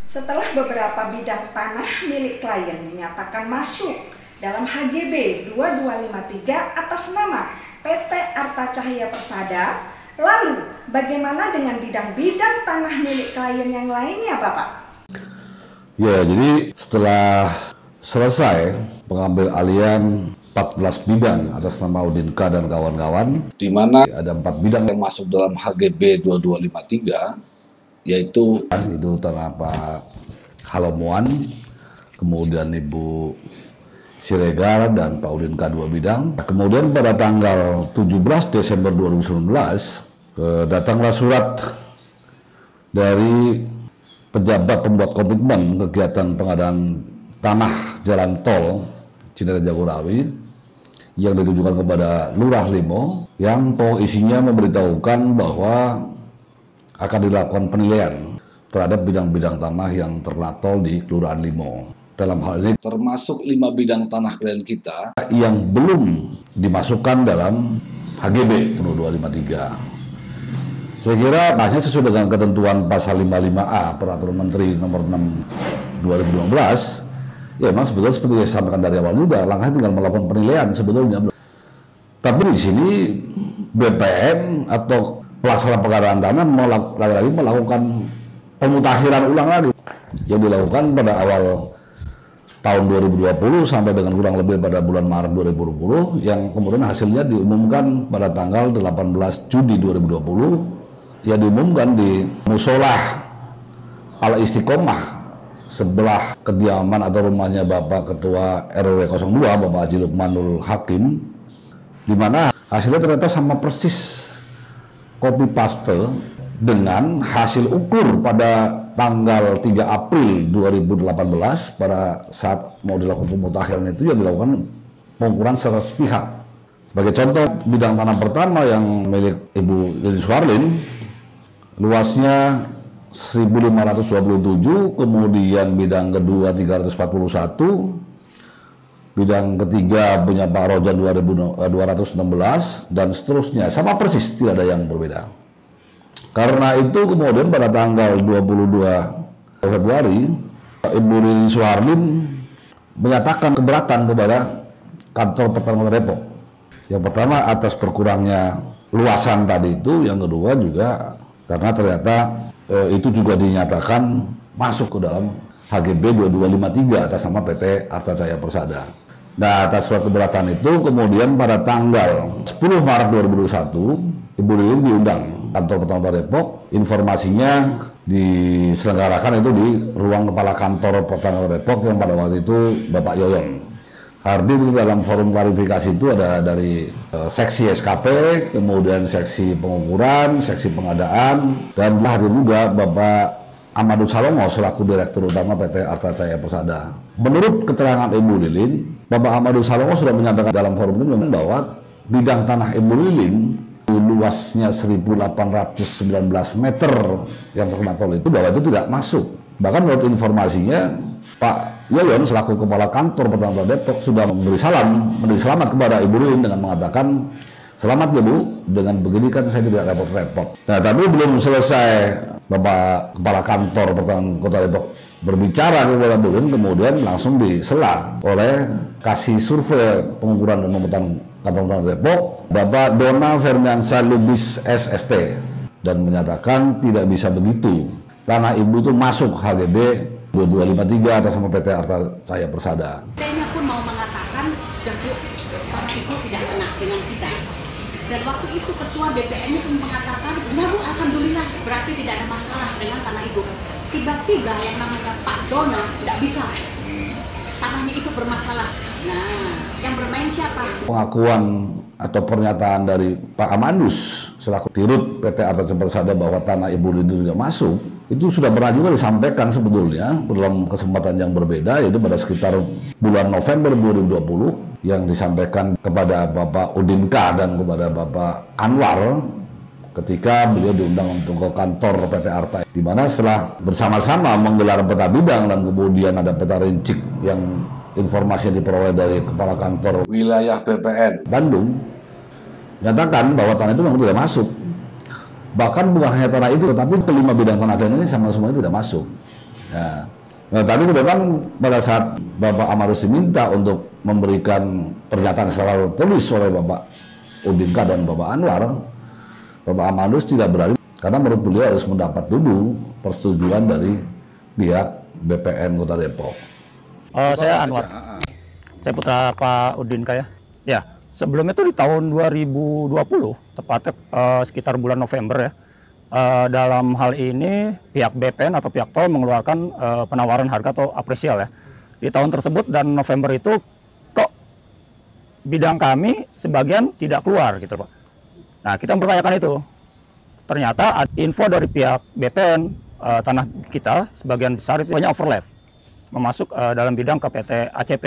Setelah beberapa bidang tanah milik klien dinyatakan masuk dalam HGB 2253 atas nama PT Arta Cahaya Persada, lalu bagaimana dengan bidang-bidang tanah milik klien yang lainnya, Bapak? Ya, jadi setelah selesai pengambil alihan 14 bidang atas nama Udin K dan kawan-kawan, di mana ada 4 bidang yang masuk dalam HGB 2253, yaitu itu tanah Pak Halomuan, kemudian Ibu Siregar dan Pak Udin K 2 bidang. Kemudian pada tanggal 17 Desember 2019 datanglah surat dari pejabat pembuat komitmen kegiatan pengadaan tanah jalan tol Cinere Jagorawi yang ditujukan kepada Lurah Limo, yang isinya memberitahukan bahwa akan dilakukan penilaian terhadap bidang-bidang tanah yang terkena tol di Kelurahan Limo. Dalam hal ini termasuk 5 bidang tanah klien kita yang belum dimasukkan dalam HGB 2253. Saya kira pasnya sesuai dengan ketentuan pasal 55A Peraturan Menteri Nomor 6 2015. Ya, memang sebetulnya seperti yang saya sampaikan dari awal juga, langkahnya tinggal melakukan penilaian sebetulnya. Tapi di sini BPN atau pelaksana pengadaan tanah lagi-lagi melakukan pemutakhiran ulang lagi yang dilakukan pada awal tahun 2020 sampai dengan kurang lebih pada bulan Maret 2020, yang kemudian hasilnya diumumkan pada tanggal 18 Juni 2020 yang diumumkan di Musolah Al Istiqomah sebelah kediaman atau rumahnya Bapak Ketua RW 02 Bapak Haji Lukmanul Hakim, di mana hasilnya ternyata sama persis copy paste dengan hasil ukur pada tanggal 3 April 2018 pada saat mau dilakukan pemutakhiran itu yang dilakukan pengukuran secara sepihak. Sebagai contoh, bidang tanah pertama yang milik Ibu Lili Suharlin luasnya 1.527, kemudian bidang kedua 341, bidang ketiga punya Pak Rojan 216, dan seterusnya, sama persis, tidak ada yang berbeda. Karena itu kemudian pada tanggal 22 Februari, Ibu Lili Suharlin menyatakan keberatan kepada kantor pertama Kota Depok. Yang pertama atas berkurangnya luasan tadi itu, yang kedua juga karena ternyata itu juga dinyatakan masuk ke dalam HGB 2253 atas nama PT Arta Cahaya Persada. Nah, atas surat keberatan itu kemudian pada tanggal 10 Maret 2021 Ibu Lilin diundang kantor pertama Depok. Informasinya diselenggarakan itu di ruang kepala kantor pertama Depok yang pada waktu itu Bapak Yoyon. Hadir dalam forum klarifikasi itu ada dari seksi SKP, kemudian seksi pengukuran, seksi pengadaan, dan hadir juga Bapak Amadou Salongo selaku Direktur Utama PT Arta Cahaya Persada. Menurut keterangan Ibu Lilin, Bapak Amadou Salongo sudah menyampaikan dalam forum itu bahwa bidang tanah Ibu Lilin luasnya 1.819 meter yang terkena tol itu, bahwa itu tidak masuk. Bahkan menurut informasinya, Pak Yoyon selaku Kepala Kantor Pertama Depok sudah memberi selamat kepada Ibu Lilin dengan mengatakan, "Selamat ya Bu, dengan begini kan saya tidak repot-repot." Nah, tapi belum selesai Bapak Kepala Kantor Pertahanan Kota Depok berbicara kepada Bu Lilin, kemudian langsung disela oleh kasih survei pengukuran dan pemetaan kantor Pertahanan Depok, Bapak Dona Fermiansa Lubis SST, dan menyatakan tidak bisa begitu. Tanah Ibu itu masuk HGB 2253 atas nama PT Arta Cahaya Persada. PT-nya pun mau mengatakan, tanah Ibu tidak kena dengan kita. Dan waktu itu Ketua BPN itu mengatakan, ya Bu, alhamdulillah, berarti tidak ada masalah dengan tanah Ibu. Tiba-tiba yang namanya Pak Dona tidak bisa, tanahnya itu bermasalah. Nah, yang bermain siapa? Pengakuan atau pernyataan dari Pak Amandus selaku Dirut PT Arta Cahaya Persada bahwa tanah Ibu Lilin tidak masuk, itu sudah pernah juga disampaikan sebetulnya dalam kesempatan yang berbeda, yaitu pada sekitar bulan November 2020 yang disampaikan kepada Bapak Udin K dan kepada Bapak Anwar ketika beliau diundang untuk ke kantor PT Arta, di mana setelah bersama-sama menggelar peta bidang dan kemudian ada peta rincik yang informasi yang diperoleh dari Kepala Kantor Wilayah BPN Bandung, nyatakan bahwa tanah itu memang tidak masuk. Bahkan bukan hanya tanah itu, tetapi kelima bidang tanah lain ini sama semua tidak masuk. Nah, tapi memang pada saat Bapak Amarus diminta untuk memberikan pernyataan secara tertulis oleh Bapak Udinka dan Bapak Anwar, Bapak Amarus tidak berani karena menurut beliau harus mendapat dulu persetujuan dari pihak BPN Kota Depok. Saya Anwar, saya putra Pak Udinka ya. Ya, sebelumnya itu di tahun 2020, tepatnya sekitar bulan November ya. Dalam hal ini pihak BPN atau pihak tol mengeluarkan penawaran harga atau apresial ya. Di tahun tersebut dan November itu kok bidang kami sebagian tidak keluar gitu Pak. Nah kita mempertanyakan itu. Ternyata info dari pihak BPN tanah kita sebagian besar itu banyak overlap. Memasuk dalam bidang ke PT ACP.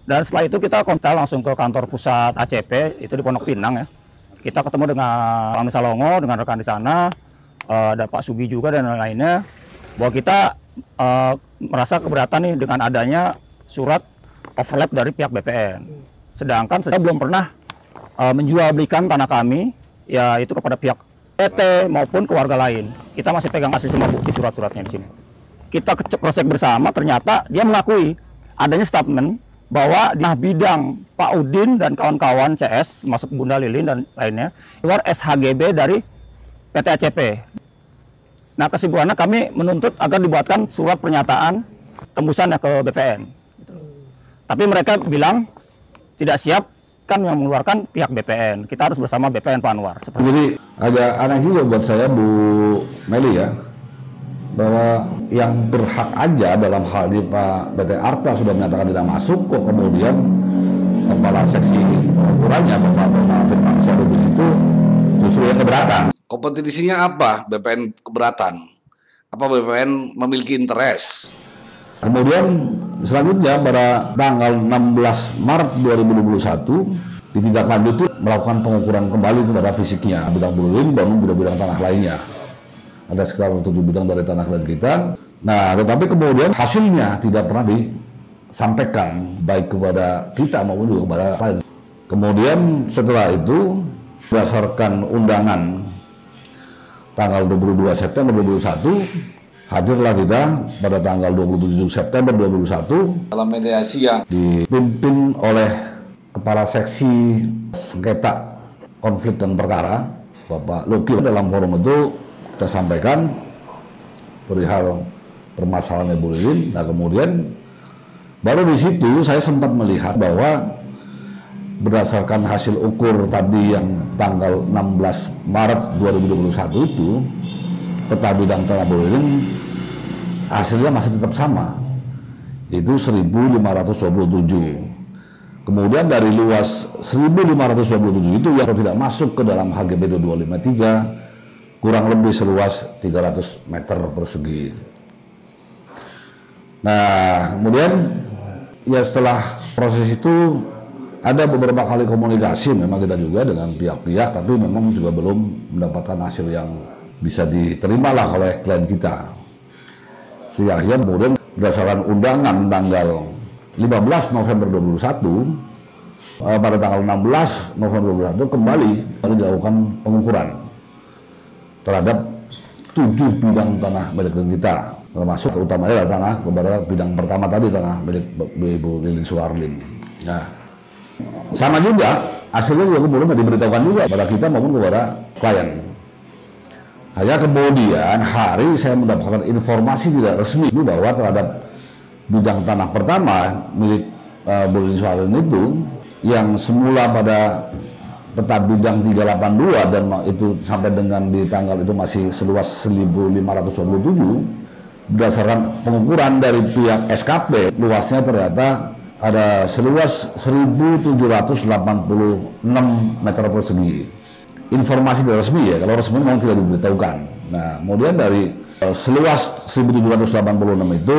Dan setelah itu kita kontak langsung ke kantor pusat ACP itu di Pondok Pinang ya. Kita ketemu dengan Pak Salongo, dengan rekan di sana, ada Pak Sugi juga dan lain-lainnya, bahwa kita merasa keberatan nih dengan adanya surat overlap dari pihak BPN. Sedangkan kita belum pernah menjual belikan tanah kami, ya itu kepada pihak PT maupun keluarga lain. Kita masih pegang asli semua bukti surat-suratnya di sini. Kita cross-check bersama, ternyata dia mengakui adanya statement bahwa di bidang Pak Udin dan kawan-kawan CS, masuk Bunda Lilin dan lainnya, keluar SHGB dari PT ACP. Nah kesimpulannya kami menuntut agar dibuatkan surat pernyataan tembusannya ke BPN. Tapi mereka bilang tidak siap, kan yang mengeluarkan pihak BPN. Kita harus bersama BPN Pak Anwar. Jadi agak aneh juga buat saya Bu Meli ya, bahwa yang berhak aja dalam hal ini Pak PT Arta sudah menyatakan tidak masuk, kok kemudian kepala seksi pengukurannya Bapak Firman Syarubis itu justru yang keberatan. Kompetisinya apa BPN keberatan? Apa BPN memiliki interest? Kemudian selanjutnya pada tanggal 16 Maret 2021 ditindaklanjuti melakukan pengukuran kembali kepada fisiknya bidang Bulilin dan bidang-bidang tanah lainnya. Ada sekitar 7 bidang dari tanah kalian kita. Nah, tetapi kemudian hasilnya tidak pernah disampaikan baik kepada kita maupun juga kepada klien. Kemudian setelah itu berdasarkan undangan tanggal 22 September 2021 hadirlah kita pada tanggal 27 September 2021 Dalam mediasi yang dipimpin oleh Kepala Seksi Sengketa Konflik dan Perkara Bapak Luki. Dalam forum itu kita sampaikan perihal permasalahan Ibu Lilin. Nah kemudian baru di situ saya sempat melihat bahwa berdasarkan hasil ukur tadi yang tanggal 16 Maret 2021 itu peta bidang tanah Bu Lilin hasilnya masih tetap sama, itu 1.527. Kemudian dari luas 1.527 itu yang tidak masuk ke dalam HGB 2253 kurang lebih seluas 300 meter persegi. Nah, kemudian ya setelah proses itu ada beberapa kali komunikasi memang kita juga dengan pihak-pihak, tapi memang juga belum mendapatkan hasil yang bisa diterima lah oleh klien kita. Sehingga kemudian berdasarkan undangan tanggal 15 November 2021, pada tanggal 16 November 2021 kembali dilakukan pengukuran terhadap 7 bidang tanah milik kita, termasuk utamanya adalah tanah kepada bidang pertama tadi, tanah milik Ibu Lilin Suharlin. Nah, sama juga hasilnya juga kemudian diberitahukan juga pada kita maupun kepada klien. Hanya kemudian hari saya mendapatkan informasi tidak resmi bahwa terhadap bidang tanah pertama milik Bu Lilin Suharlin itu yang semula pada peta bidang 382 dan itu sampai dengan di tanggal itu masih seluas 1.527, berdasarkan pengukuran dari pihak SKP luasnya ternyata ada seluas 1.786 meter persegi. Informasi tidak resmi ya, kalau resmi memang tidak diberitahukan. Nah kemudian dari seluas 1.786 itu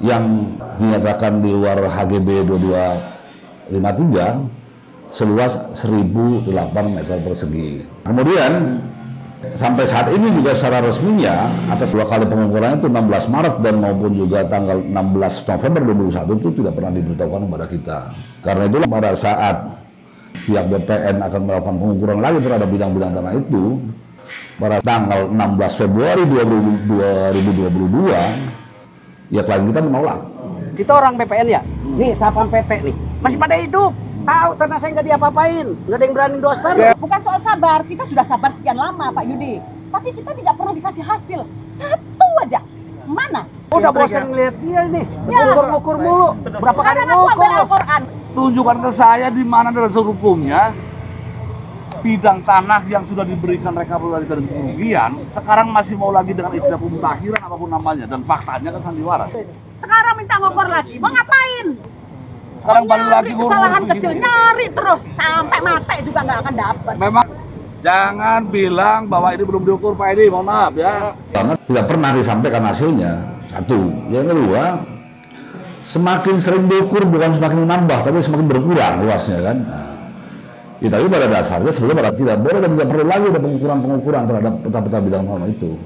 yang dinyatakan di luar HGB 2253 seluas 1.008 meter persegi. Kemudian sampai saat ini juga secara resminya atas 2 kali pengukuran itu 16 Maret dan maupun juga tanggal 16 November 2021 itu tidak pernah diberitahukan kepada kita. Karena itulah pada saat pihak BPN akan melakukan pengukuran lagi terhadap bidang-bidang tanah itu, pada tanggal 16 Februari 2022, ya klien kita menolak. Kita orang BPN ya, nih Satpam PP nih, masih pada hidup. Tahu tanah saya nggak diapa-apain, nggak ada yang berani doser. Bukan soal sabar, kita sudah sabar sekian lama Pak Yudi. Tapi kita tidak pernah dikasih hasil, satu aja. Mana? Udah bosan ngeliat dia nih, ngukur mulu. Berapa kali Sekarang aku ambil ngukur? Al-Quran. Tunjukkan ke saya di mana dasar hukumnya bidang tanah yang sudah diberikan rekapitulasi dan kerugian sekarang masih mau lagi dengan istilah pemutahiran apapun namanya, dan faktanya kan sandiwara. Sekarang minta ngukur lagi, mau ngapain? Sekarang balik lagi Nyari kesalahan kecil, nyari terus sampai mati juga nggak akan dapat. Memang jangan bilang bahwa ini belum diukur Pak Edi, mohon maaf ya. Karena tidak pernah disampaikan hasilnya. Satu, yang kedua, semakin sering diukur bukan semakin menambah, tapi semakin berkurang luasnya kan. Nah, ya, tapi pada dasarnya sebenarnya tidak boleh dan tidak perlu lagi ada pengukuran terhadap peta-peta bidang tanah itu.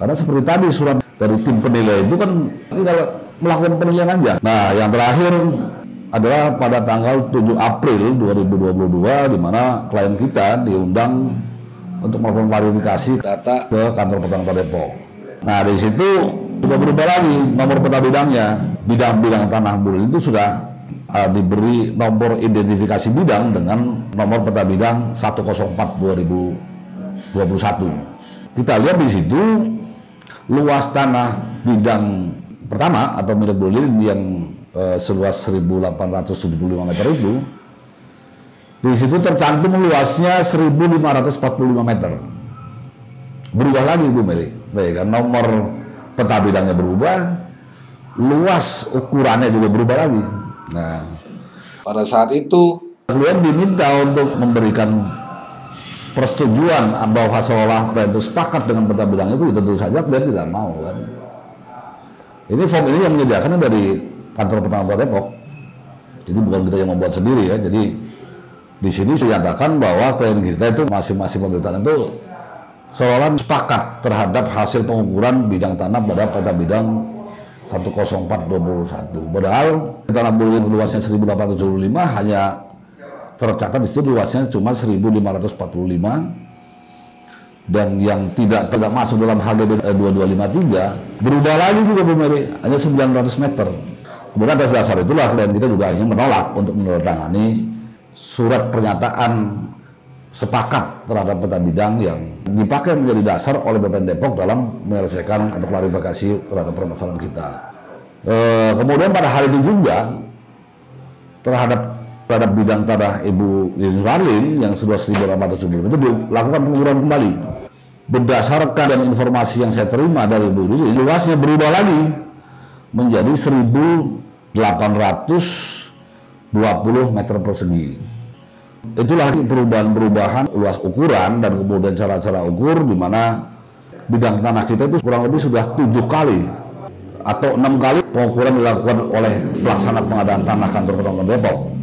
Karena seperti tadi surat dari tim penilai itu kan tinggal melakukan penilaian aja. Nah, yang terakhir adalah pada tanggal 7 April 2022 di mana klien kita diundang untuk melakukan klarifikasi Data ke kantor Pertanahan Kota Depok. Nah, di situ sudah berubah lagi nomor peta bidangnya. Bidang-bidang tanah bulan itu sudah diberi nomor identifikasi bidang dengan nomor peta bidang 104 2021. Kita lihat di situ luas tanah bidang pertama atau milik Bulilin yang seluas 1.875 meter itu, di situ tercantum luasnya 1.545 meter. Berubah lagi Bu Meli, kan nomor peta bidangnya berubah, luas ukurannya juga berubah lagi. Nah, pada saat itu klien diminta untuk memberikan persetujuan bahwa seolah klien itu sepakat dengan peta bidang itu, tentu saja klien tidak mau kan. Ini form ini yang menyediakannya dari kantor Pertanahan Kota Depok, jadi bukan kita yang membuat sendiri ya. Jadi di sini dinyatakan bahwa klien kita itu masing-masing pemberitaan itu seolah sepakat terhadap hasil pengukuran bidang tanah pada peta bidang 104/21. Padahal tanah Bulilin luasnya 1.875 hanya tercatat di situ luasnya cuma 1.545, dan yang tidak masuk dalam HGB 2253 berubah lagi juga Bu Mary, hanya 900 meter. Kemudian atas dasar itulah klien kita juga akhirnya menolak untuk menandatangani surat pernyataan sepakat terhadap peta bidang yang dipakai menjadi dasar oleh BPN Depok dalam menyelesaikan atau klarifikasi terhadap permasalahan kita. Kemudian pada hari itu juga terhadap bidang tanah Ibu Lili Suharlin yang sudah 1.870 itu dilakukan pengukuran kembali. Berdasarkan dan informasi yang saya terima dari Ibu Lili, luasnya berubah lagi menjadi 1.820 meter persegi. Itulah perubahan-perubahan luas ukuran dan kemudian cara-cara ukur, di mana bidang tanah kita itu kurang lebih sudah 7 kali atau 6 kali pengukuran dilakukan oleh pelaksana pengadaan tanah kantor Pertanahan Depok.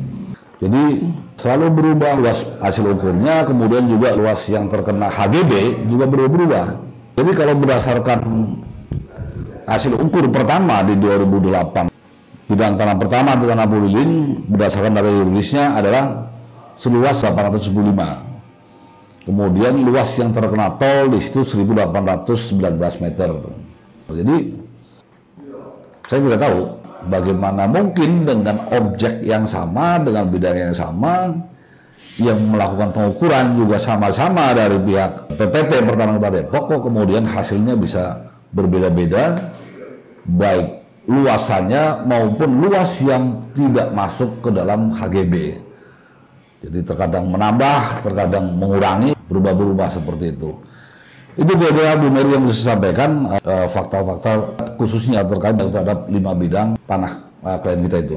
Jadi selalu berubah luas hasil ukurnya, kemudian juga luas yang terkena HGB juga berubah. Jadi kalau berdasarkan hasil ukur pertama di 2008, bidang tanah pertama di tanah Bulilin berdasarkan data yuridisnya adalah seluas 875. Kemudian luas yang terkena tol di situ 1.819 meter. Jadi saya tidak tahu bagaimana mungkin dengan objek yang sama, dengan bidang yang sama, yang melakukan pengukuran juga sama-sama dari pihak PPT Pertanahan Kota Depok, kok kemudian hasilnya bisa berbeda-beda, baik luasannya maupun luas yang tidak masuk ke dalam HGB. Jadi terkadang menambah, terkadang mengurangi, berubah-berubah seperti itu. Itu kira-kira Bu Mary yang bisa sampaikan fakta-fakta khususnya terkait terhadap 5 bidang tanah klien kita itu.